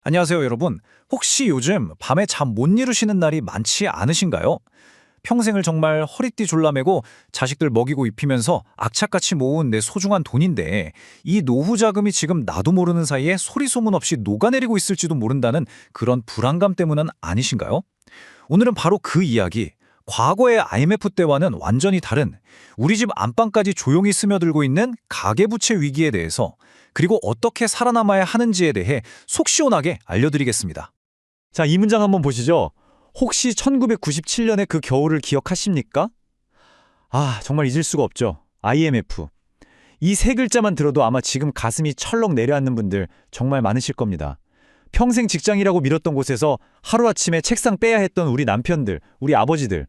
안녕하세요, 여러분. 혹시 요즘 밤에 잠 못 이루시는 날이 많지 않으신가요? 평생을 정말 허리띠 졸라매고 자식들 먹이고 입히면서 악착같이 모은 내 소중한 돈인데 이 노후 자금이 지금 나도 모르는 사이에 소리 소문 없이 녹아내리고 있을지도 모른다는 그런 불안감 때문은 아니신가요? 오늘은 바로 그 이야기, 과거의 IMF 때와는 완전히 다른 우리 집 안방까지 조용히 스며들고 있는 가계부채 위기에 대해서 그리고 어떻게 살아남아야 하는지에 대해 속 시원하게 알려드리겠습니다. 자, 이 문장 한번 보시죠. 혹시 1997년의 그 겨울을 기억하십니까? 정말 잊을 수가 없죠. IMF. 이 세 글자만 들어도 아마 지금 가슴이 철렁 내려앉는 분들 정말 많으실 겁니다. 평생 직장이라고 밀었던 곳에서 하루아침에 책상 빼야 했던 우리 남편들, 우리 아버지들.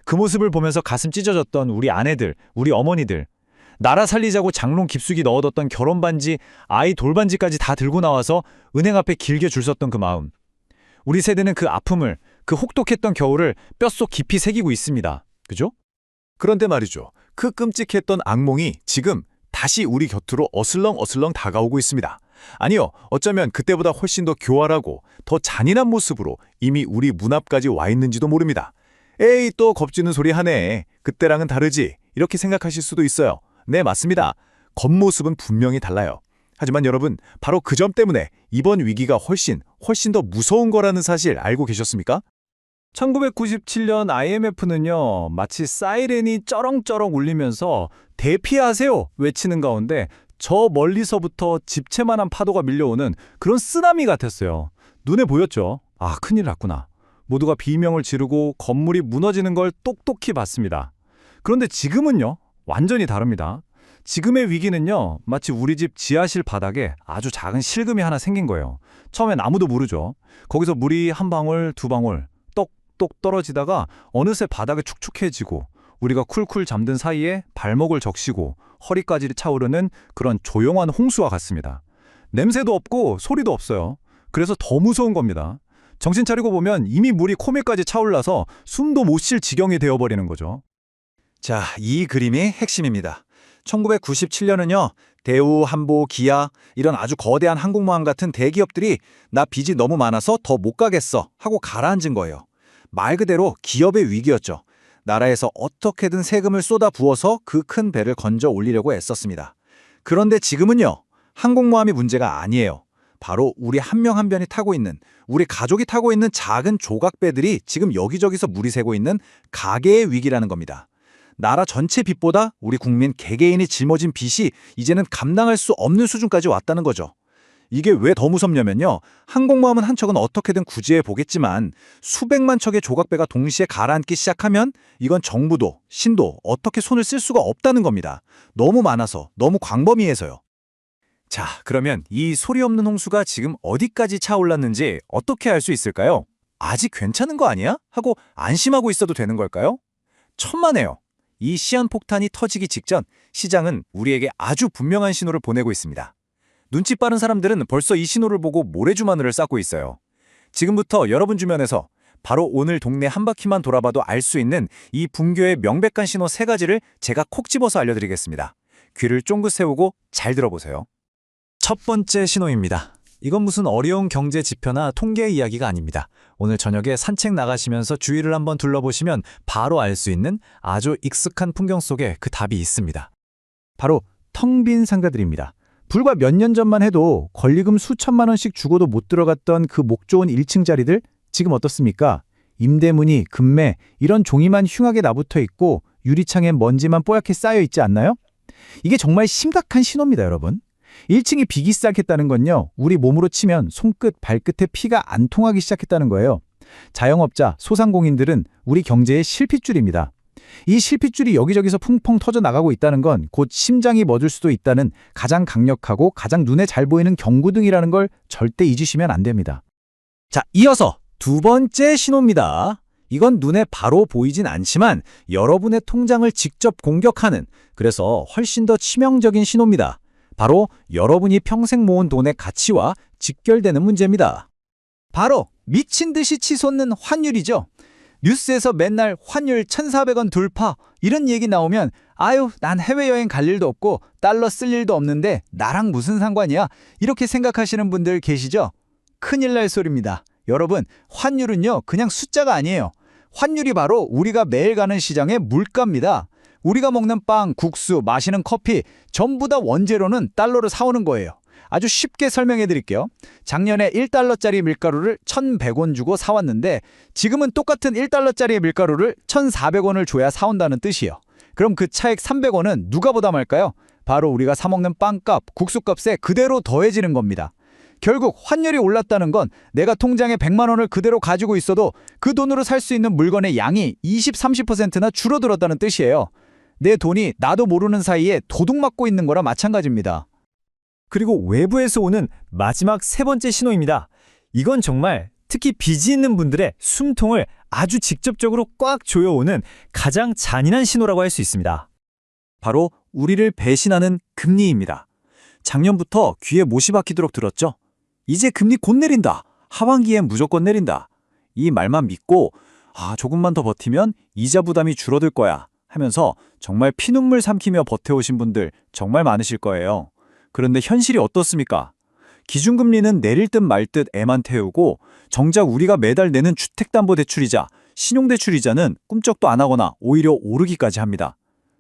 그 모습을 보면서 가슴 찢어졌던 우리 아내들, 우리 어머니들. 나라 살리자고 장롱 깊숙이 넣어뒀던 결혼반지, 아이 돌반지까지 다 들고 나와서 은행 앞에 길게 줄 섰던 그 마음. 우리 세대는 그 아픔을, 그 혹독했던 겨울을 뼛속 깊이 새기고 있습니다. 그죠? 그런데 말이죠. 그 끔찍했던 악몽이 지금 다시 우리 곁으로 어슬렁어슬렁 다가오고 있습니다. 아니요, 어쩌면 그때보다 훨씬 더 교활하고 더 잔인한 모습으로 이미 우리 문 앞까지 와 있는지도 모릅니다. 에이, 또 겁주는 소리 하네. 그때랑은 다르지. 이렇게 생각하실 수도 있어요. 네, 맞습니다. 겉모습은 분명히 달라요. 하지만 여러분, 바로 그 점 때문에 이번 위기가 훨씬 더 무서운 거라는 사실 알고 계셨습니까? 1997년 IMF는요, 마치 사이렌이 쩌렁쩌렁 울리면서 대피하세요 외치는 가운데 저 멀리서부터 집채만한 파도가 밀려오는 그런 쓰나미 같았어요. 눈에 보였죠. 큰일 났구나. 모두가 비명을 지르고 건물이 무너지는 걸 똑똑히 봤습니다. 그런데 지금은요, 완전히 다릅니다. 지금의 위기는요, 마치 우리 집 지하실 바닥에 아주 작은 실금이 하나 생긴 거예요. 처음엔 아무도 모르죠. 거기서 물이 한 방울, 두 방울 똑똑 떨어지다가 어느새 바닥에 축축해지고 우리가 쿨쿨 잠든 사이에 발목을 적시고 허리까지 차오르는 그런 조용한 홍수와 같습니다. 냄새도 없고 소리도 없어요. 그래서 더 무서운 겁니다. 정신 차리고 보면 이미 물이 코밑까지 차올라서 숨도 못 쉴 지경이 되어버리는 거죠. 자, 이 그림이 핵심입니다. 1997년은요, 대우, 한보, 기아 이런 아주 거대한 항공모함 같은 대기업들이 나 빚이 너무 많아서 더 못 가겠어 하고 가라앉은 거예요. 말 그대로 기업의 위기였죠. 나라에서 어떻게든 세금을 쏟아 부어서 그 큰 배를 건져 올리려고 애썼습니다. 그런데 지금은요, 항공모함이 문제가 아니에요. 바로 우리 한 명 한 명이 타고 있는, 우리 가족이 타고 있는 작은 조각배들이 지금 여기저기서 물이 새고 있는 가계의 위기라는 겁니다. 나라 전체 빚보다 우리 국민 개개인이 짊어진 빚이 이제는 감당할 수 없는 수준까지 왔다는 거죠. 이게 왜 더 무섭냐면요. 항공모함은 한 척은 어떻게든 구제해 보겠지만 수백만 척의 조각배가 동시에 가라앉기 시작하면 이건 정부도 신도 어떻게 손을 쓸 수가 없다는 겁니다. 너무 많아서, 너무 광범위해서요. 자, 그러면 이 소리 없는 홍수가 지금 어디까지 차올랐는지 어떻게 알 수 있을까요? 아직 괜찮은 거 아니야? 하고 안심하고 있어도 되는 걸까요? 천만에요. 이 시한폭탄이 터지기 직전 시장은 우리에게 아주 분명한 신호를 보내고 있습니다. 눈치 빠른 사람들은 벌써 이 신호를 보고 모래주마늘을 쌓고 있어요. 지금부터 여러분 주변에서 바로 오늘 동네 한 바퀴만 돌아봐도 알 수 있는 이 붕괴의 명백한 신호 세 가지를 제가 콕 집어서 알려드리겠습니다. 귀를 쫑긋 세우고 잘 들어보세요. 첫 번째 신호입니다. 이건 무슨 어려운 경제 지표나 통계 이야기가 아닙니다. 오늘 저녁에 산책 나가시면서 주위를 한번 둘러보시면 바로 알 수 있는 아주 익숙한 풍경 속에 그 답이 있습니다. 바로 텅 빈 상가들입니다. 불과 몇 년 전만 해도 권리금 수천만 원씩 주고도 못 들어갔던 그 목 좋은 1층 자리들 지금 어떻습니까? 임대문이, 금매 이런 종이만 흉하게 나붙어 있고 유리창에 먼지만 뽀얗게 쌓여 있지 않나요? 이게 정말 심각한 신호입니다, 여러분. 1층이 비기 시작했다는 건요, 우리 몸으로 치면 손끝, 발끝에 피가 안 통하기 시작했다는 거예요. 자영업자, 소상공인들은 우리 경제의 실핏줄입니다. 이 실핏줄이 여기저기서 풍펑 터져 나가고 있다는 건 곧 심장이 멎을 수도 있다는 가장 강력하고 가장 눈에 잘 보이는 경고등이라는 걸 절대 잊으시면 안 됩니다. 자, 이어서 두 번째 신호입니다. 이건 눈에 바로 보이진 않지만 여러분의 통장을 직접 공격하는, 그래서 훨씬 더 치명적인 신호입니다. 바로 여러분이 평생 모은 돈의 가치와 직결되는 문제입니다. 바로 미친 듯이 치솟는 환율이죠. 뉴스에서 맨날 환율 1,400원 돌파 이런 얘기 나오면 난 해외여행 갈 일도 없고 달러 쓸 일도 없는데 나랑 무슨 상관이야? 이렇게 생각하시는 분들 계시죠? 큰일 날 소리입니다. 여러분, 환율은요, 그냥 숫자가 아니에요. 환율이 바로 우리가 매일 가는 시장의 물가입니다. 우리가 먹는 빵, 국수, 마시는 커피 전부 다 원재료는 달러로 사오는 거예요. 아주 쉽게 설명해 드릴게요. 작년에 1달러짜리 밀가루를 1,100원 주고 사왔는데 지금은 똑같은 1달러짜리 밀가루를 1,400원을 줘야 사온다는 뜻이에요. 그럼 그 차액 300원은 누가 부담할까요? 바로 우리가 사 먹는 빵값, 국수값에 그대로 더해지는 겁니다. 결국 환율이 올랐다는 건 내가 통장에 100만 원을 그대로 가지고 있어도 그 돈으로 살 수 있는 물건의 양이 20, 30%나 줄어들었다는 뜻이에요. 내 돈이 나도 모르는 사이에 도둑맞고 있는 거랑 마찬가지입니다. 그리고 외부에서 오는 마지막 세 번째 신호입니다. 이건 정말 특히 빚이 있는 분들의 숨통을 아주 직접적으로 꽉 조여오는 가장 잔인한 신호라고 할 수 있습니다. 바로 우리를 배신하는 금리입니다. 작년부터 귀에 못이 박히도록 들었죠? 이제 금리 곧 내린다. 하반기엔 무조건 내린다. 이 말만 믿고 조금만 더 버티면 이자 부담이 줄어들 거야 하면서 정말 피눈물 삼키며 버텨오신 분들 정말 많으실 거예요. 그런데 현실이 어떻습니까? 기준금리는 내릴 듯 말 듯 애만 태우고 정작 우리가 매달 내는 주택담보대출이자 신용대출이자는 꿈쩍도 안 하거나 오히려 오르기까지 합니다.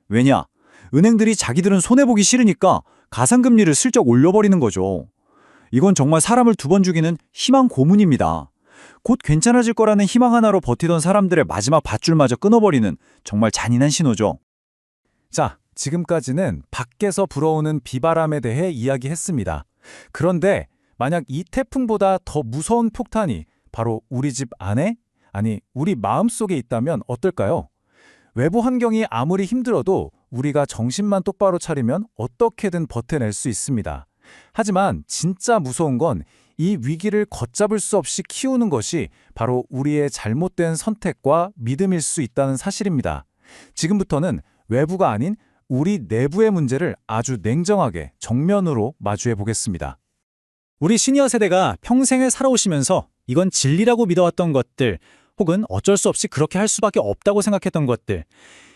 왜냐? 은행들이 자기들은 손해보기 싫으니까 가상금리를 슬쩍 올려버리는 거죠. 이건 정말 사람을 두 번 죽이는 희망 고문입니다. 곧 괜찮아질 거라는 희망 하나로 버티던 사람들의 마지막 밧줄마저 끊어버리는 정말 잔인한 신호죠. 자, 지금까지는 밖에서 불어오는 비바람에 대해 이야기했습니다. 그런데 만약 이 태풍보다 더 무서운 폭탄이 바로 우리 집 안에, 아니 우리 마음속에 있다면 어떨까요? 외부 환경이 아무리 힘들어도 우리가 정신만 똑바로 차리면 어떻게든 버텨낼 수 있습니다. 하지만 진짜 무서운 건 이 위기를 걷잡을 수 없이 키우는 것이 바로 우리의 잘못된 선택과 믿음일 수 있다는 사실입니다. 지금부터는 외부가 아닌 우리 내부의 문제를 아주 냉정하게 정면으로 마주해 보겠습니다. 우리 시니어 세대가 평생을 살아오시면서 이건 진리라고 믿어왔던 것들, 혹은 어쩔 수 없이 그렇게 할 수밖에 없다고 생각했던 것들,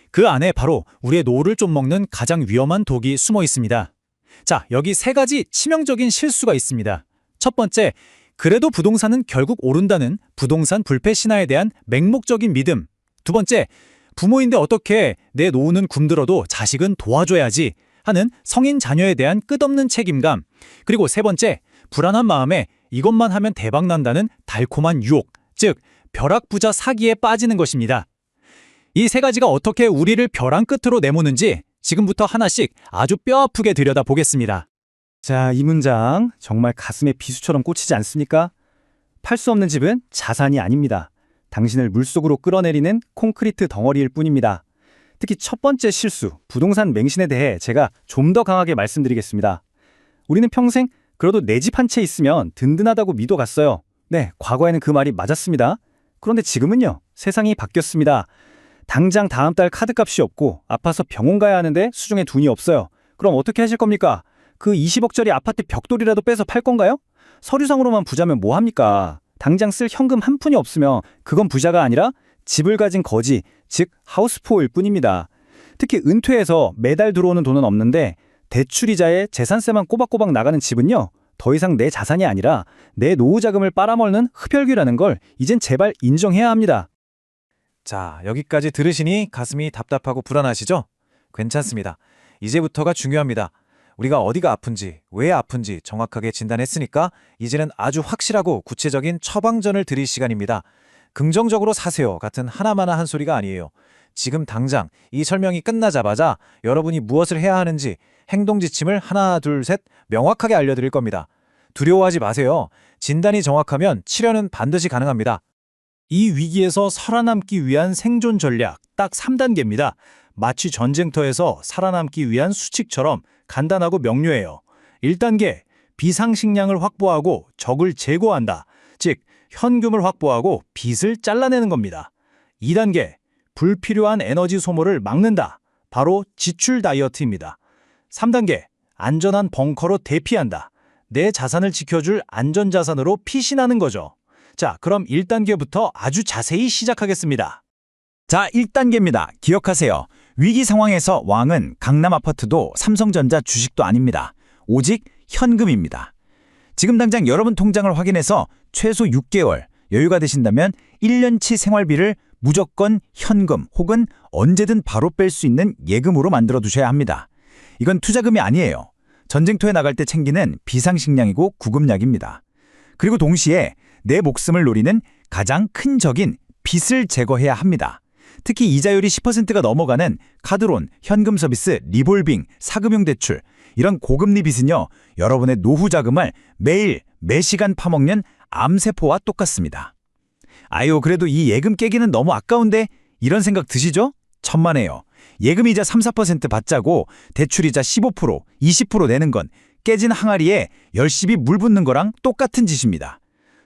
그 안에 바로 우리의 노후를 좀 먹는 가장 위험한 독이 숨어 있습니다. 자, 여기 세 가지 치명적인 실수가 있습니다. 첫 번째, 그래도 부동산은 결국 오른다는 부동산 불패 신화에 대한 맹목적인 믿음. 두 번째, 부모인데 어떻게 내 노후는 굶들어도 자식은 도와줘야지 하는 성인 자녀에 대한 끝없는 책임감. 그리고 세 번째, 불안한 마음에 이것만 하면 대박 난다는 달콤한 유혹, 즉 벼락부자 사기에 빠지는 것입니다. 이 세 가지가 어떻게 우리를 벼랑 끝으로 내모는지 지금부터 하나씩 아주 뼈아프게 들여다보겠습니다. 자, 이 문장 정말 가슴에 비수처럼 꽂히지 않습니까? 팔 수 없는 집은 자산이 아닙니다. 당신을 물속으로 끌어내리는 콘크리트 덩어리일 뿐입니다. 특히 첫 번째 실수, 부동산 맹신에 대해 제가 좀 더 강하게 말씀드리겠습니다. 우리는 평생 그래도 내 집 한 채 있으면 든든하다고 믿어갔어요. 네, 과거에는 그 말이 맞았습니다. 그런데 지금은요, 세상이 바뀌었습니다. 당장 다음 달 카드값이 없고 아파서 병원 가야 하는데 수중에 돈이 없어요. 그럼 어떻게 하실 겁니까? 그 20억짜리 아파트 벽돌이라도 빼서 팔 건가요? 서류상으로만 부자면 뭐합니까? 당장 쓸 현금 한 푼이 없으면 그건 부자가 아니라 집을 가진 거지, 즉 하우스포일 뿐입니다. 특히 은퇴해서 매달 들어오는 돈은 없는데 대출이자에 재산세만 꼬박꼬박 나가는 집은요, 더 이상 내 자산이 아니라 내 노후 자금을 빨아먹는 흡혈귀라는 걸 이젠 제발 인정해야 합니다. 자, 여기까지 들으시니 가슴이 답답하고 불안하시죠? 괜찮습니다. 이제부터가 중요합니다. 우리가 어디가 아픈지, 왜 아픈지 정확하게 진단했으니까 이제는 아주 확실하고 구체적인 처방전을 드릴 시간입니다. 긍정적으로 사세요 같은 하나마나 한 소리가 아니에요. 지금 당장 이 설명이 끝나자마자 여러분이 무엇을 해야 하는지 행동 지침을 하나, 둘, 셋 명확하게 알려드릴 겁니다. 두려워하지 마세요. 진단이 정확하면 치료는 반드시 가능합니다. 이 위기에서 살아남기 위한 생존 전략 딱 3단계입니다. 마치 전쟁터에서 살아남기 위한 수칙처럼 간단하고 명료해요. 1단계, 비상식량을 확보하고 적을 제거한다. 즉, 현금을 확보하고 빚을 잘라내는 겁니다. 2단계, 불필요한 에너지 소모를 막는다. 바로 지출 다이어트입니다. 3단계, 안전한 벙커로 대피한다. 내 자산을 지켜줄 안전자산으로 피신하는 거죠. 자, 그럼 1단계부터 아주 자세히 시작하겠습니다. 자, 1단계입니다. 기억하세요. 위기 상황에서 왕은 강남 아파트도 삼성전자 주식도 아닙니다. 오직 현금입니다. 지금 당장 여러분 통장을 확인해서 최소 6개월 여유가 되신다면 1년치 생활비를 무조건 현금 혹은 언제든 바로 뺄 수 있는 예금으로 만들어 두셔야 합니다. 이건 투자금이 아니에요. 전쟁터에 나갈 때 챙기는 비상식량이고 구급약입니다. 그리고 동시에 내 목숨을 노리는 가장 큰 적인 빚을 제거해야 합니다. 특히 이자율이 10%가 넘어가는 카드론, 현금 서비스, 리볼빙, 사금융 대출 이런 고금리 빚은요. 여러분의 노후 자금을 매일 매시간 파먹는 암세포와 똑같습니다. 아유 그래도 이 예금 깨기는 너무 아까운데 이런 생각 드시죠? 천만에요. 예금이자 3-4% 받자고 대출이자 15%, 20% 내는 건 깨진 항아리에 열심히 물 붓는 거랑 똑같은 짓입니다.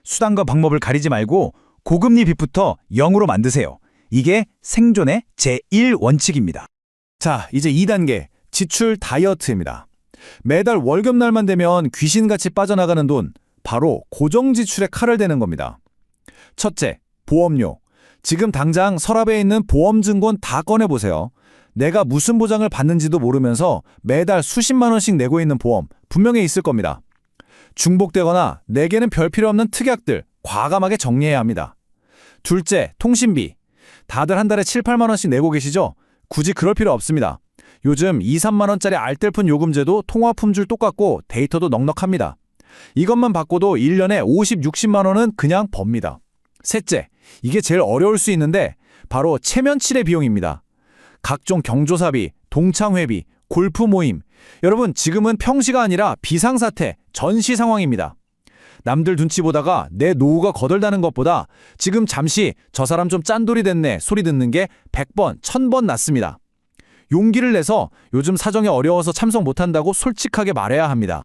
수단과 방법을 가리지 말고 고금리 빚부터 0으로 만드세요. 이게 생존의 제1원칙입니다. 자, 이제 2단계 지출 다이어트입니다. 매달 월급날만 되면 귀신같이 빠져나가는 돈, 바로 고정지출에 칼을 대는 겁니다. 첫째, 보험료. 지금 당장 서랍에 있는 보험증권 다 꺼내보세요. 내가 무슨 보장을 받는지도 모르면서 매달 수십만 원씩 내고 있는 보험 분명히 있을 겁니다. 중복되거나 내게는 별 필요 없는 특약들 과감하게 정리해야 합니다. 둘째, 통신비. 다들 한 달에 7-8만 원씩 내고 계시죠? 굳이 그럴 필요 없습니다. 요즘 2-3만 원짜리 알뜰폰 요금제도 통화 품질 똑같고 데이터도 넉넉합니다. 이것만 바꿔도 1년에 50-60만 원은 그냥 법니다. 셋째, 이게 제일 어려울 수 있는데 바로 체면치레 비용입니다. 각종 경조사비, 동창회비, 골프 모임. 여러분 지금은 평시가 아니라 비상사태, 전시 상황입니다. 남들 눈치 보다가 내 노후가 거덜나는 것보다 지금 잠시 저 사람 좀 짠돌이 됐네 소리 듣는 게 100번, 1000번 낫습니다. 용기를 내서 요즘 사정이 어려워서 참석 못한다고 솔직하게 말해야 합니다.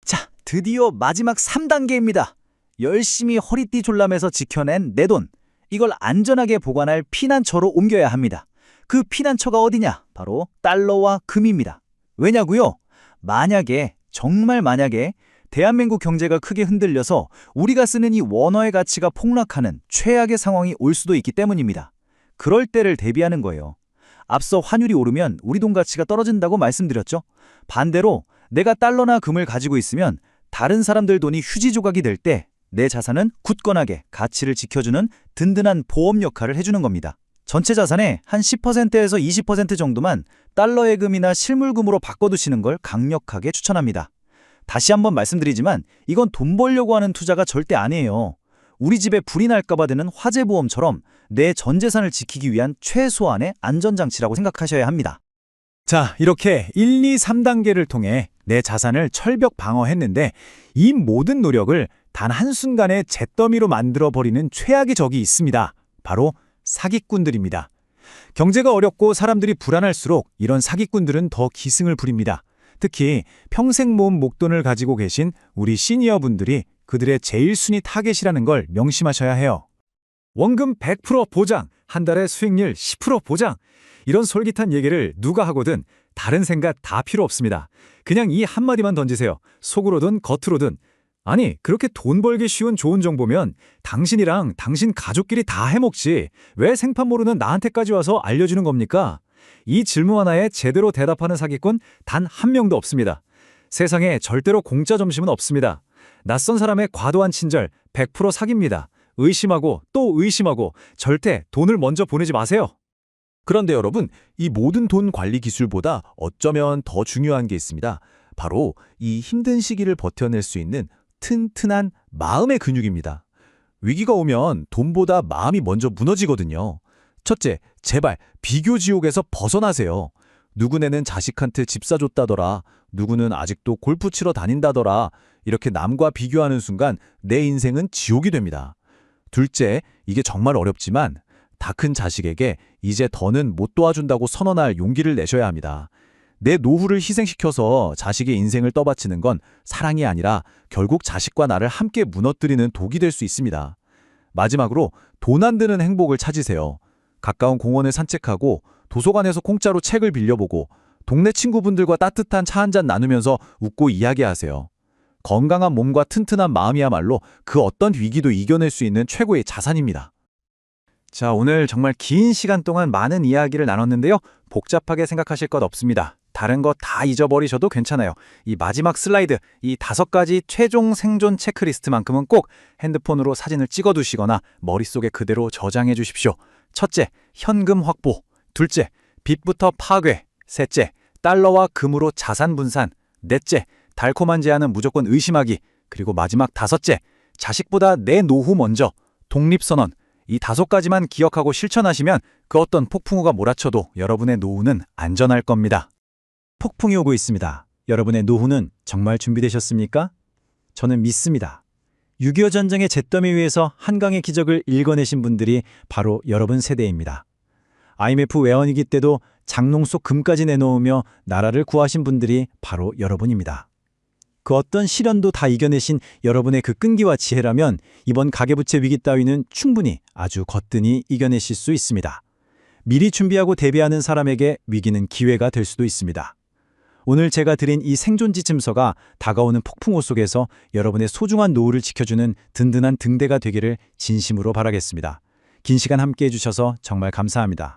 자, 드디어 마지막 3단계입니다. 열심히 허리띠 졸라매서 지켜낸 내 돈. 이걸 안전하게 보관할 피난처로 옮겨야 합니다. 그 피난처가 어디냐? 바로 달러와 금입니다. 왜냐고요? 만약에, 정말 만약에 대한민국 경제가 크게 흔들려서 우리가 쓰는 이 원화의 가치가 폭락하는 최악의 상황이 올 수도 있기 때문입니다. 그럴 때를 대비하는 거예요. 앞서 환율이 오르면 우리 돈 가치가 떨어진다고 말씀드렸죠? 반대로 내가 달러나 금을 가지고 있으면 다른 사람들 돈이 휴지 조각이 될 때 내 자산은 굳건하게 가치를 지켜주는 든든한 보험 역할을 해주는 겁니다. 전체 자산의 한 10%에서 20% 정도만 달러 예금이나 실물금으로 바꿔두시는 걸 강력하게 추천합니다. 다시 한번 말씀드리지만 이건 돈 벌려고 하는 투자가 절대 아니에요. 우리 집에 불이 날까봐 드는 화재보험처럼 내 전 재산을 지키기 위한 최소한의 안전장치라고 생각하셔야 합니다. 자, 이렇게 1, 2, 3단계를 통해 내 자산을 철벽 방어했는데 이 모든 노력을 단 한순간에 잿더미로 만들어버리는 최악의 적이 있습니다. 바로 사기꾼들입니다. 경제가 어렵고 사람들이 불안할수록 이런 사기꾼들은 더 기승을 부립니다. 특히 평생 모은 목돈을 가지고 계신 우리 시니어분들이 그들의 제일 순위 타겟이라는 걸 명심하셔야 해요. 원금 100% 보장, 한 달에 수익률 10% 보장. 이런 솔깃한 얘기를 누가 하거든 다른 생각 다 필요 없습니다. 그냥 이 한마디만 던지세요. 속으로든 겉으로든. 아니, 그렇게 돈 벌기 쉬운 좋은 정보면 당신이랑 당신 가족끼리 다 해먹지. 왜 생판 모르는 나한테까지 와서 알려주는 겁니까? 이 질문 하나에 제대로 대답하는 사기꾼 단 한 명도 없습니다. 세상에 절대로 공짜 점심은 없습니다. 낯선 사람의 과도한 친절 100% 사기입니다. 의심하고 또 의심하고 절대 돈을 먼저 보내지 마세요. 그런데 여러분, 이 모든 돈 관리 기술보다 어쩌면 더 중요한 게 있습니다. 바로 이 힘든 시기를 버텨낼 수 있는 튼튼한 마음의 근육입니다. 위기가 오면 돈보다 마음이 먼저 무너지거든요. 첫째, 제발 비교 지옥에서 벗어나세요. 누구네는 자식한테 집 사줬다더라. 누구는 아직도 골프 치러 다닌다더라. 이렇게 남과 비교하는 순간 내 인생은 지옥이 됩니다. 둘째, 이게 정말 어렵지만 다 큰 자식에게 이제 더는 못 도와준다고 선언할 용기를 내셔야 합니다. 내 노후를 희생시켜서 자식의 인생을 떠받치는 건 사랑이 아니라 결국 자식과 나를 함께 무너뜨리는 독이 될 수 있습니다. 마지막으로 돈 안 드는 행복을 찾으세요. 가까운 공원을 산책하고 도서관에서 공짜로 책을 빌려보고 동네 친구분들과 따뜻한 차 한잔 나누면서 웃고 이야기하세요. 건강한 몸과 튼튼한 마음이야말로 그 어떤 위기도 이겨낼 수 있는 최고의 자산입니다. 자, 오늘 정말 긴 시간 동안 많은 이야기를 나눴는데요. 복잡하게 생각하실 것 없습니다. 다른 거 다 잊어버리셔도 괜찮아요. 이 마지막 슬라이드, 이 5가지 최종 생존 체크리스트만큼은 꼭 핸드폰으로 사진을 찍어두시거나 머릿속에 그대로 저장해 주십시오. 첫째, 현금 확보. 둘째, 빚부터 파괴. 셋째, 달러와 금으로 자산 분산. 넷째, 달콤한 제안은 무조건 의심하기. 그리고 마지막 5째, 자식보다 내 노후 먼저. 독립선언. 이 5가지만 기억하고 실천하시면 그 어떤 폭풍우가 몰아쳐도 여러분의 노후는 안전할 겁니다. 폭풍이 오고 있습니다. 여러분의 노후는 정말 준비되셨습니까? 저는 믿습니다. 6.25 전쟁의 잿더미 위에서 한강의 기적을 읽어내신 분들이 바로 여러분 세대입니다. IMF 외환위기 때도 장롱 속 금까지 내놓으며 나라를 구하신 분들이 바로 여러분입니다. 그 어떤 시련도 다 이겨내신 여러분의 그 끈기와 지혜라면 이번 가계부채 위기 따위는 충분히 아주 거뜬히 이겨내실 수 있습니다. 미리 준비하고 대비하는 사람에게 위기는 기회가 될 수도 있습니다. 오늘 제가 드린 이 생존 지침서가 다가오는 폭풍우 속에서 여러분의 소중한 노후를 지켜주는 든든한 등대가 되기를 진심으로 바라겠습니다. 긴 시간 함께해 주셔서 정말 감사합니다.